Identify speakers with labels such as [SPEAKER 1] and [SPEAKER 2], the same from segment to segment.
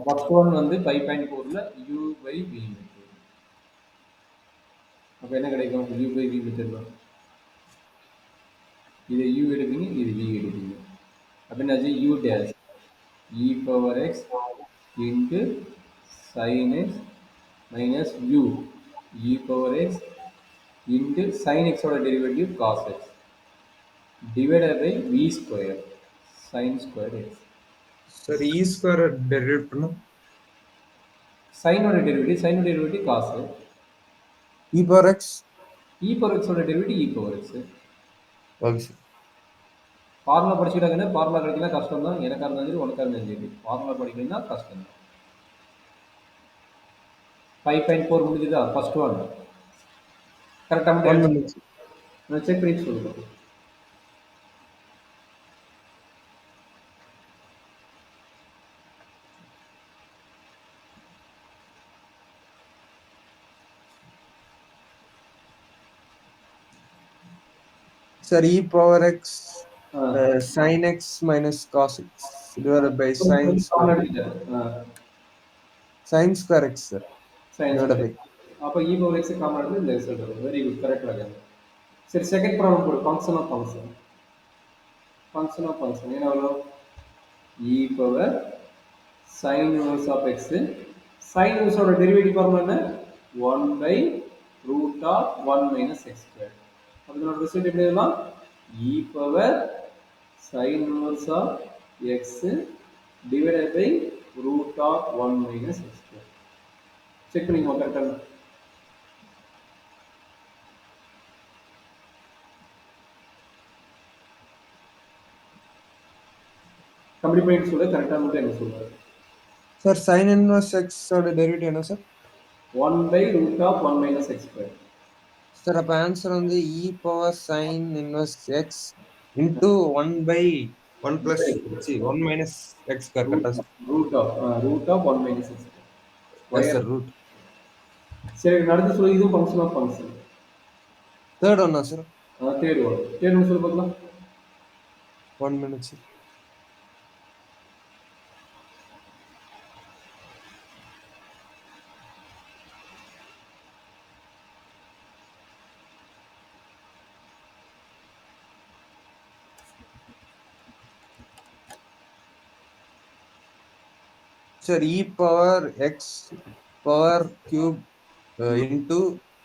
[SPEAKER 1] First one வந்து 5.4ல u by v method. அப்ப என்ன கிடைக்கும்? u by v மெத்தட்ல இது u எடுப்பீங்க, இது v எடுப்பீங்க. அப்ப என்னாச்சு? u dash e power x into sin x minus u e power x into sin x ஓட derivative cos x divided by v square sin square x.
[SPEAKER 2] Sir e square derivate பண்ணும்
[SPEAKER 1] sin ஓட derivative cos
[SPEAKER 2] e power x
[SPEAKER 1] e power x ஓட derivative e power x.
[SPEAKER 2] Okay sir
[SPEAKER 1] formula படிச்சுக்கிட்டாங்கன்னா formula கிடைக்கலாம் கஷ்டம் தான். எனக்கா இருந்தாலும் சரி உனக்கா இருந்தாலும் சரி ஃபார்முலா படிக்கணும்னா கஷ்டம் தான். 5.4 முடிஞ்சுதா? ஃபர்ஸ்ட் ஒன் கரெக்டாக
[SPEAKER 2] ஒன்
[SPEAKER 1] மட்டும்
[SPEAKER 2] மினிட்
[SPEAKER 1] நான் செக் பண்ணிட்டு சொல்லுங்கள்.
[SPEAKER 2] Sir e power x sine x minus cos x divided by sine square sine square x sir divided by
[SPEAKER 1] அப்போ இ பவர் எக்ஸ் காமன் எடுத்து இந்த ரிசல்ட் வரும். வெரி குட், கரெக்டாக. சரி, செகண்ட் ப்ராப்ளம் போடு. ஃபங்க்ஷன் ஆஃப் ஃபங்க்ஷன் என்ன வரும்? E power sine inverse of x. Sine இன்வர்ஸோட டெரிவேட்டிவ் ஃபார்முலா என்ன? 1 by root of 1 minus x square. அதனோட ரிசல்ட் எப்படி எழுதலாம்? E power sine inverse of x divided by root of 1 minus x square. Check பண்ணிக்கோங்க கரெக்டாக. Complete பண்ணிட்டு சொல்ல கரெக்டாக மட்டும் என்ன சொல்றாரு?
[SPEAKER 2] சார் சைன் இன்வர்ஸ் எக்ஸ் ஓட டெரிவேட்டிவ் என்ன sir?
[SPEAKER 1] 1 by root of 1 minus x square.
[SPEAKER 2] Sir அப்போ ஆன்சர் வந்து e power sine inverse x into 1 by 1 plus C 1 minus x square கரெக்டா sir?
[SPEAKER 1] Root of 1 minus x
[SPEAKER 2] S
[SPEAKER 1] square.
[SPEAKER 2] Sir root.
[SPEAKER 1] சரி, நடந்து சொல்லி இதுவும் function of function.
[SPEAKER 2] Third ஒன்னா sir?
[SPEAKER 1] Third one சொல்லி பார்க்கலாம்.
[SPEAKER 2] 1 minute sir. Sir, e power x power cube into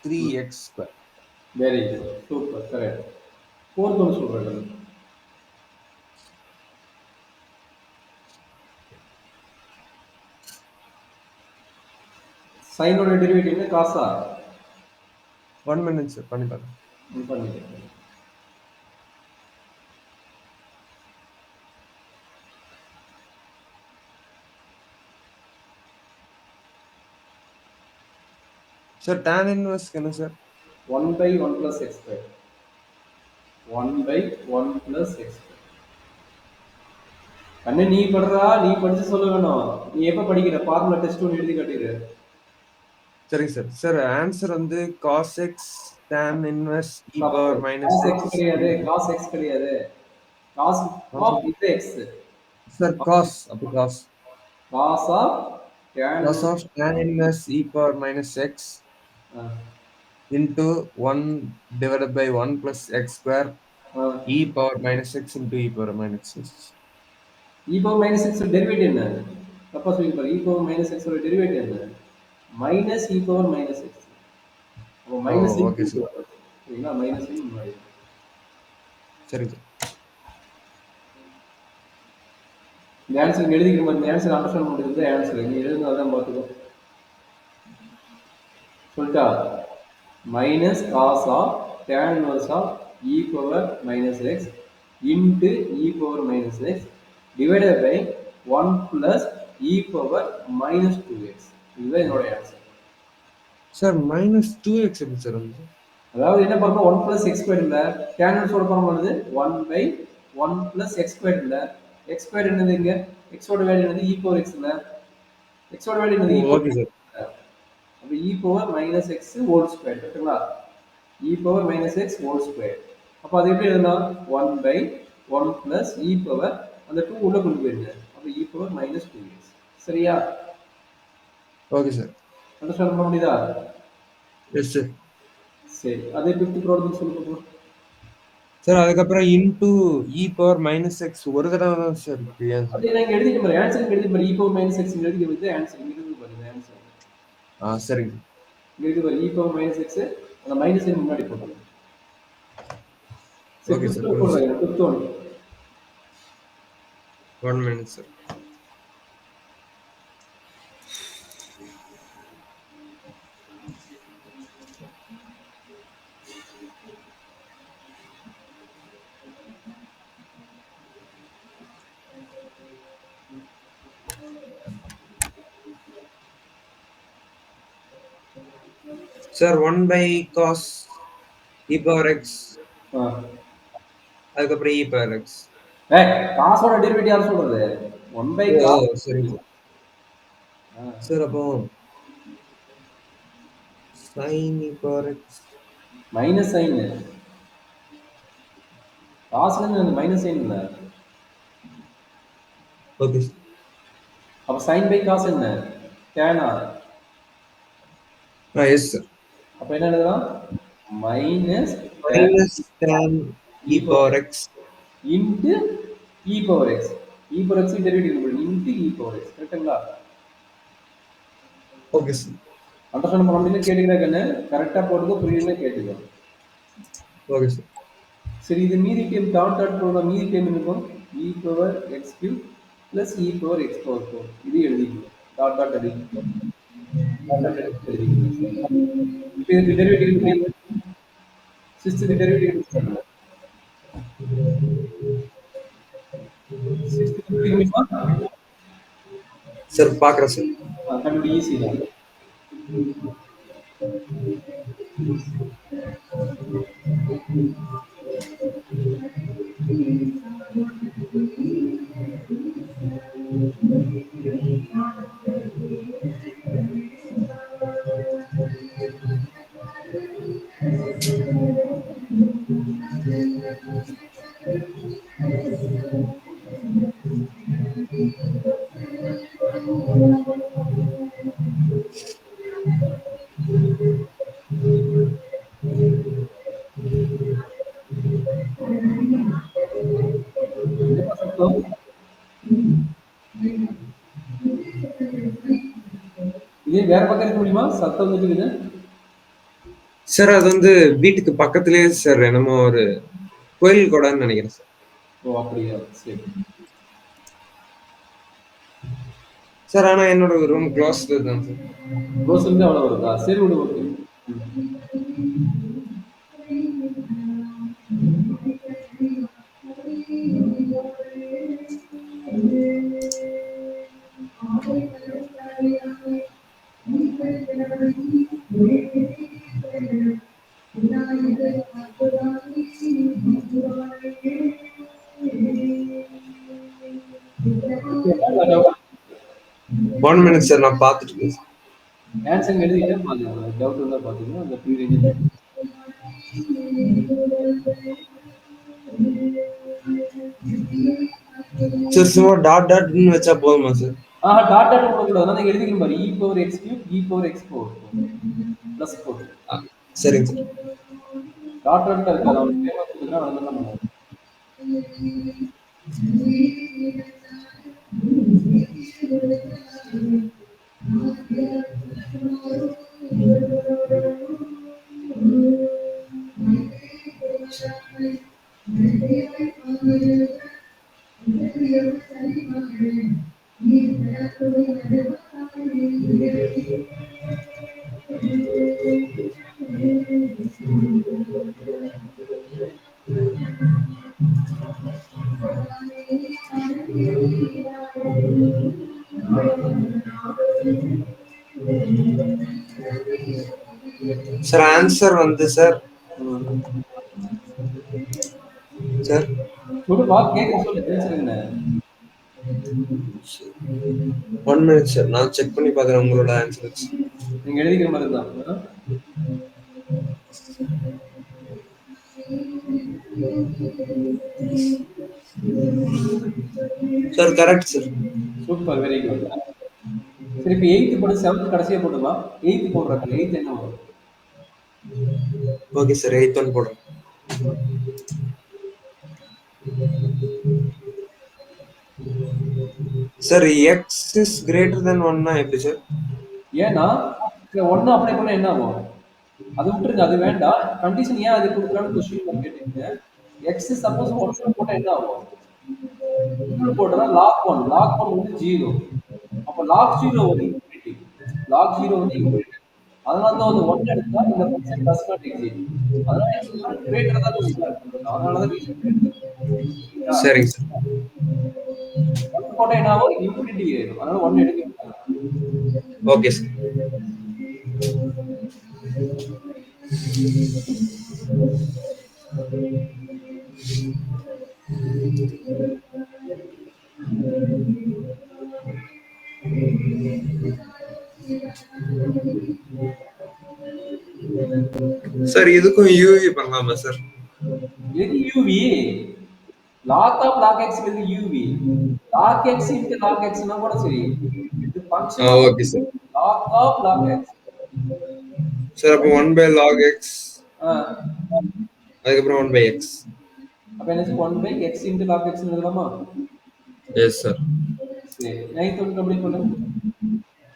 [SPEAKER 2] 3x square.
[SPEAKER 1] Very good, super, correct. Fourth ஒன்று சொல்கிறேன். சைனோட derivative என்ன? காசா?
[SPEAKER 2] 1 minute sir, பண்ணி பாருங்க.
[SPEAKER 1] பண்ணிட்டேன்.
[SPEAKER 2] Sir, tan inverse என்ன sir?
[SPEAKER 1] 1 by 1 plus x square. 1 by 1 plus x square. கண்ணு நீ படுறா, நீ படிச்சு சொல்ல வேணும். நீ எப்ப படிக்கிற? ஃபார்முலா டெஸ்ட் ஒன்று எழுதி காட்டிடு.
[SPEAKER 2] சரிங்க சார். சார் ஆன்சர் வந்து cos x tan inverse e power minus
[SPEAKER 1] cos
[SPEAKER 2] x
[SPEAKER 1] கிடையாது, cos x கிடையாது. cos of x.
[SPEAKER 2] Sir cos அப்ப cos
[SPEAKER 1] cos of
[SPEAKER 2] tan inverse e power minus x into 1 divided by 1 plus x square e power minus x into e power minus x.
[SPEAKER 1] e power minus x derivative என்ன? தப்பா சொல்லி பாரு. e power minus x ஓட derivative என்ன? minus e power minus x. அப்போ minus
[SPEAKER 2] okay sir.
[SPEAKER 1] சரிங்களா? Minus முன்னாடி.
[SPEAKER 2] சரி சார்.
[SPEAKER 1] இந்த ஆன்சர் எழுதிக்கிற மாதிரி இந்த ஆன்சர் அண்டர்ஸ்டாண்ட் பண்ணுறது ஆன்சர் நீ எழுதுனா தான் பார்த்துக்கோ. சொல்லிட்டா? Minus cos of tan inverse of e power minus x into e power minus x divided by 1 plus e power minus 2x. இதுதான் என்னோட ஆன்சர்.
[SPEAKER 2] சார் மைனஸ் 2x எப்படி சார் வந்து?
[SPEAKER 1] அதாவது என்ன பண்ணணும்? 1 பிளஸ் எக்ஸ் ஸ்கொயர் இல்லை, டேன் இன்வர்ஸோட ஃபார்ம் பண்ணுது 1 by 1 plus X square இல்லை. எக்ஸ் ஸ்கொயர் என்னது? இங்கே எக்ஸோட வேல்யூ என்னது? இ பவர் எக்ஸ் இல்லை. எக்ஸோட வேல்யூ என்னது?
[SPEAKER 2] Okay sir.
[SPEAKER 1] அப்போ e power minus x whole square இருக்குங்களா? E power minus x whole square. அப்போ அது எப்படி எழுதலாம்? 1 பை 1 பிளஸ் இ பவர் அந்த 2 உள்ள கொண்டு போயிருங்க. அப்போ இ பவர் மைனஸ் 2x. சரியா?
[SPEAKER 2] Okay sir.
[SPEAKER 1] அண்டர்ஸ்டாண்ட் பண்ண முடியுதா?
[SPEAKER 2] S sir.
[SPEAKER 1] சரி. அதே ஃபிஃப்த் ப்ராப்ளம் சொல்லு பாப்போம்.
[SPEAKER 2] சார் அதுக்கப்புறம் இன்டூ இ பவர் மைனஸ் எக்ஸ் ஒரு தடவை தான் சார் இருக்கு. ஏன் சார்?
[SPEAKER 1] அதே நான் இங்க எழுதிக்க பாரு. ஆன்சர் எழுதி பாரு. e பவர் மைனஸ் எக்ஸ் எழுதிக்க வந்து ஆன்சர் இங்க இருக்கு பாரு. இந்த ஆன்சர்.
[SPEAKER 2] சரிங்க.
[SPEAKER 1] இங்க இருக்கு பாரு. e பவர் மைனஸ் எக்ஸ் அந்த மைனஸ் முன்னாடி போட்டு. சரி
[SPEAKER 2] ஓகே
[SPEAKER 1] ஃபிஃப்த்
[SPEAKER 2] சார்.
[SPEAKER 1] ஒன் போடுறேன். Fifth one.
[SPEAKER 2] 1 minute sir. Sir 1 by cos e power x
[SPEAKER 1] ஆ.
[SPEAKER 2] அதுக்கப்புறம் e power x.
[SPEAKER 1] ஏய் காசோட டெரிவேட்டிவ் யார் சொல்றது? 1 பை
[SPEAKER 2] ஓ
[SPEAKER 1] காஸ்.
[SPEAKER 2] சரிங்க சார். அப்போ sin e power x
[SPEAKER 1] minus sine. காசுல அந்த மைனஸ் சைன் இல்ல.
[SPEAKER 2] ஓகே சார்.
[SPEAKER 1] அப்ப சைன் பை காசு என்ன? tan ஆ?
[SPEAKER 2] Yes sir.
[SPEAKER 1] அப்ப என்ன எழுதலாம்? Minus
[SPEAKER 2] minus tan
[SPEAKER 1] e
[SPEAKER 2] e
[SPEAKER 1] power
[SPEAKER 2] power x.
[SPEAKER 1] Into e power x. e power x derivative into e power x. கரெக்ட்டுங்களா?
[SPEAKER 2] Okay sir.
[SPEAKER 1] அண்டர்ஸ்டாண்ட் பண்ண முடியும்னு கேட்டுக்கிறா கண்ணு. கரெக்டா போடுறது புரியுதுன்னு கேட்டுக்கோ.
[SPEAKER 2] Okay sir.
[SPEAKER 1] சரி இது மீதி டைம் டாட் டாட் போடுற மீதி டைம் இருக்கும். e power X cube plus e power X power 4 இது எழுதிக்கணும். டாட் டாட் எழுதிக்கணும். டாட் டாட் எழுதிக்கணும். இப்போ இதுக்கு டெரிவேட்டிவ் எப்படி? சிக்ஸ்த்துக்கு டெரிவேட்டிவ் எப்படி? சிக்ஸ்த்துக்கு புரியுமா?
[SPEAKER 2] சார் பார்க்குறேன் சார்.
[SPEAKER 1] கண்டுபிடி ஈஸி தான். என்னப்பா சத்தம்? இதே வேற பக்கம் இருக்க முடியுமா? சத்தம் வந்துருக்குது.
[SPEAKER 2] சார் அது வந்து வீட்டுக்கு பக்கத்துலயே சார் என்னமோ ஒரு கோயில் கூடன்னு நினைக்கிறேன் சார்.
[SPEAKER 1] ஓ அப்படியா? சரி.
[SPEAKER 2] சார் ஆனா என்னோட ரூம் க்ளோஸ்ல தான் சார்.
[SPEAKER 1] க்ளோஸ் இருந்து அவ்வளோ வருதா? சரி விடு ஓகே.
[SPEAKER 2] ஒன் மினிட் சார் நான் பார்த்துட்டு இருக்கேன் சார்.
[SPEAKER 1] ஆன்சர் எழுதிட்டேன் பாத்துக்கோங்க. டவுட் இருந்தா பாத்துக்கோங்க. அந்த ப்ரீ ரேஞ்ச்
[SPEAKER 2] சார் சும்மா டாட் டாட்னு வச்சா போதுமா சார்?
[SPEAKER 1] டாட் டாட் போடக்கூடாது. நான் எழுதிக்கணும் பாரு. e power X cube e power X power plus 4.
[SPEAKER 2] சரிங்க சார்.
[SPEAKER 1] டாட் டாட் இருக்காது. அவனுக்கு பேப்பர் கொடுத்துனா அதெல்லாம் பண்ணுவாங்க.
[SPEAKER 2] சார் ஆன்சர் வந்து சார் சார்
[SPEAKER 1] சொல்லு பா கேக்குது சொல்லு. ஆன்சர் என்ன?
[SPEAKER 2] 1 மினிட் சார் நான் செக் பண்ணி பார்க்குறேன் உங்களோட ஆன்சர்.
[SPEAKER 1] நீங்க எழுதிக்கிற மாதிரி தான்.
[SPEAKER 2] Sir correct sir.
[SPEAKER 1] Super very good. சரி இப்போ எயித்து போட்டு செவன்த் கடைசியாக போட்டுக்கலாம். எயித்து போடுறாங்க. எயித்து என்ன வரும்?
[SPEAKER 2] ஓகே சார், 8th ஒன் போடுறேன். Sir X is greater than ஒன்னா எப்படி சார்?
[SPEAKER 1] ஏன்னா ஒன்று அப்ளை பண்ண என்ன ஆகும்? அது விட்டுருங்க, அது வேண்டாம். கண்டிஷன் ஏன் அது கொடுக்குறான்னு கொஸ்டின் கேட்டீங்க. எக்ஸ் சப்போஸ் ஒன்று போட்டால் என்ன ஆகும்? இன்னொன்று போட்டோம்னா லாக் ஒன் வந்து ஜீரோ. அப்போ லாக் ஜீரோ வந்து இன்ஃபினிட்டி. லாக் ஜீரோ வந்து இன்ஃபினிட்டி. அதனால தான் வந்து ஒன் எடுத்தா இந்த ஃபங்க்ஷன் டஸ் நாட் எக்ஸிஸ்ட். அதனால கிரேட்டர் தான் யூஸ் பண்ணுறோம். அதனால தான் ரீசன் கிரேட்டர்.
[SPEAKER 2] சரிங்க சார்.
[SPEAKER 1] ஒன் போட்டால் என்ன ஆகும்? இன்ஃபினிட்டி ஆயிடும். அதனால ஒன் எடுக்க மாட்டாங்க.
[SPEAKER 2] Okay sir. சார் இதுக்கும் யூவி பண்ணலாமா சார்?
[SPEAKER 1] எது UV? Log of log x வந்து UV. Log x into log எக்ஸ்னா கூட சரி. இது function
[SPEAKER 2] okay sir.
[SPEAKER 1] Log of log x.
[SPEAKER 2] Sir அப்போ 1 by log x, அதுக்கப்புறம் 1 by x.
[SPEAKER 1] அப்ப என்ன 1 by x into log x எழுதலாமா?
[SPEAKER 2] Yes sir.
[SPEAKER 1] சரி 9th ஒன் கம்ப்ளீட் பண்ணுங்க.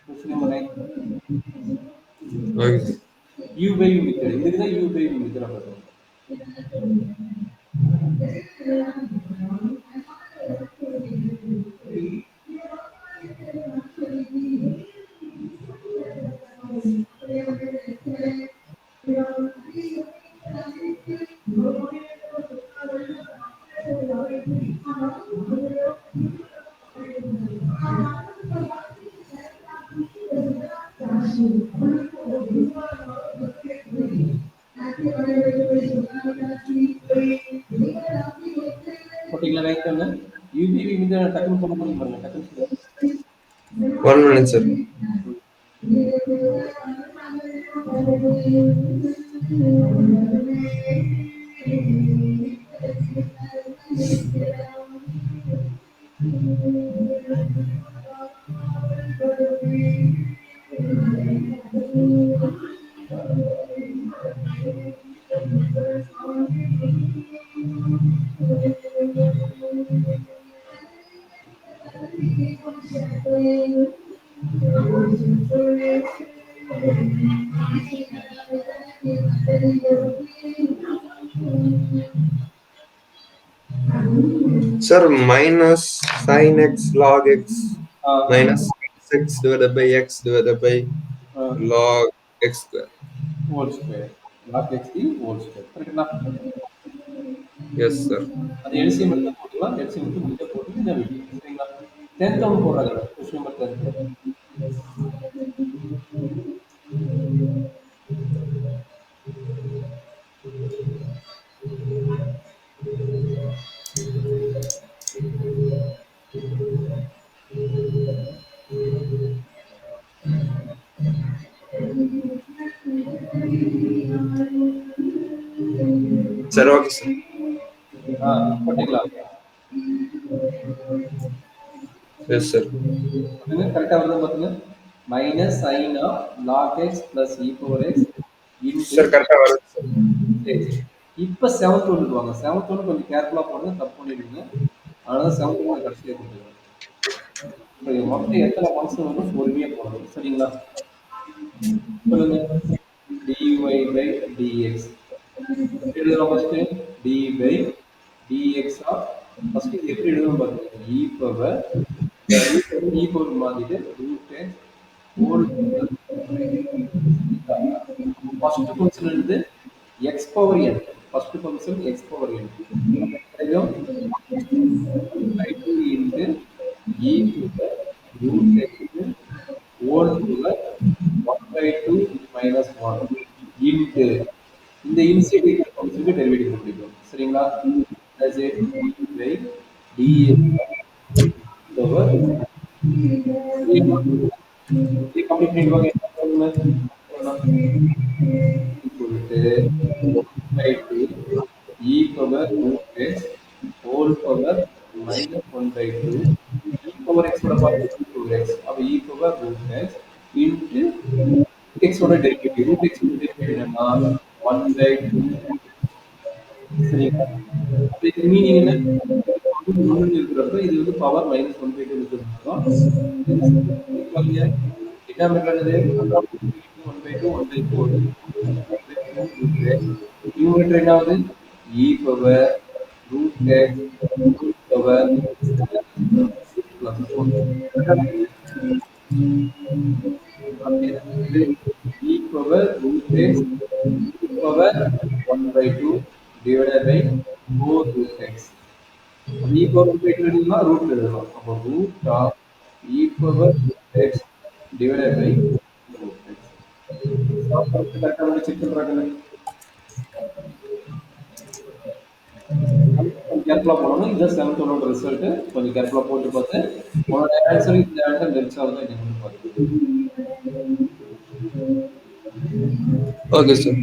[SPEAKER 1] Question number 9.
[SPEAKER 2] Okay sir.
[SPEAKER 1] u by u method. இதுக்கு தான் u by u method சொல்றோம். போட்டிங்களா 9th ஒன்னு? u by u மெத்தட் டக்குனு போட முடியும் பாருங்க. டக்குனு சொல்லுங்க.
[SPEAKER 2] 1 minute sir. Sir minus sin x log x minus x divided by x divided by log x square
[SPEAKER 1] whole square. log x the whole square. கரெக்ட்டா?
[SPEAKER 2] Yes sir.
[SPEAKER 1] அது LCM எடுத்து போட்டுக்கலாம். எல்சிஎம் எடுத்து முடிஞ்சா போட்டு இந்த வீடியோ. சரிங்களா? 10th ஒன் போடுறாங்க. Question number 10.
[SPEAKER 2] Sir okay sir.
[SPEAKER 1] போட்டிங்களா?
[SPEAKER 2] Yes sir.
[SPEAKER 1] பாருங்க கரெக்ட்டா வருது பாருங்க. Minus sin of log x plus e power x into
[SPEAKER 2] sir கரெக்ட்டா வருது சார்.
[SPEAKER 1] சரி. இப்போ 7th ஒன்னுக்கு வாங்க. 7th ஒன்னு கொஞ்சம் கேர்ஃபுல்லா போடுங்க. தப்பு பண்ணிடுவீங்க. அதனால 7th ஒன் கடைசியா போட்டுருங்க. இப்போ மொத்தம் எத்தனை ஃபங்க்ஷன் வந்து பொறுமையா போடணும். சரிங்களா? சொல்லுங்க. dy by dx. எழுதலாம் first d by dx of first இது எப்படி எழுதணும் பாருங்க. e பவர் e பவர் மாத்திட்டு root x whole first function வந்து x power n. First function x power n. அப்புறம் i2 into e power root x whole power 1 by 2 minus 1 into இந்த initiative ஃபங்க்ஷனுக்கு derivative கண்டுபிடிக்கணும். சரிங்களா? as a by dx power இது complete பண்ணிடுவாங்க. என்ன பண்ணணும்? சொல்லிட்டு 1 by 2 e power root x whole power minus 1 by 2 e power x ஓட பார்த்து x. அப்ப e power root x into எக்ஸோட டெரிவேட்டிவ் ரூட் எக்ஸோட டெரிவேட்டிவ் என்னன்னா 1/2. சரிங்களா? அப்ப இது மீனிங் என்ன? ஒன்னு இருக்கிறப்ப இது வந்து பவர் மைனஸ் 1/2 இருக்கிறதுனால இது ஈக்குவல் இல்லையா? டினாமினேட்டர் என்னது? 1/2 1/4 நியூமரேட்டர் என்னாவது? e power root x root power plus 1. e power root x power 1/2 divided by 4 root x. e power root x எழுதணும்னா root எழுதலாம். அப்போ root of e power root x divided by root x. கரெக்டாக check பண்ணுறாங்க. கொஞ்சம் கேர்ஃபுல்லாக போடணும். இதுதான் 7th ஒன்னோட ரிசல்ட். கொஞ்சம் கேர்ஃபுல்லாக போட்டு பார்த்து உன்னோட ஆன்சர் இந்த ஆன்சர் நெக்ஸ்ட் ஆகுது என்ன பார்த்து.
[SPEAKER 2] Okay sir.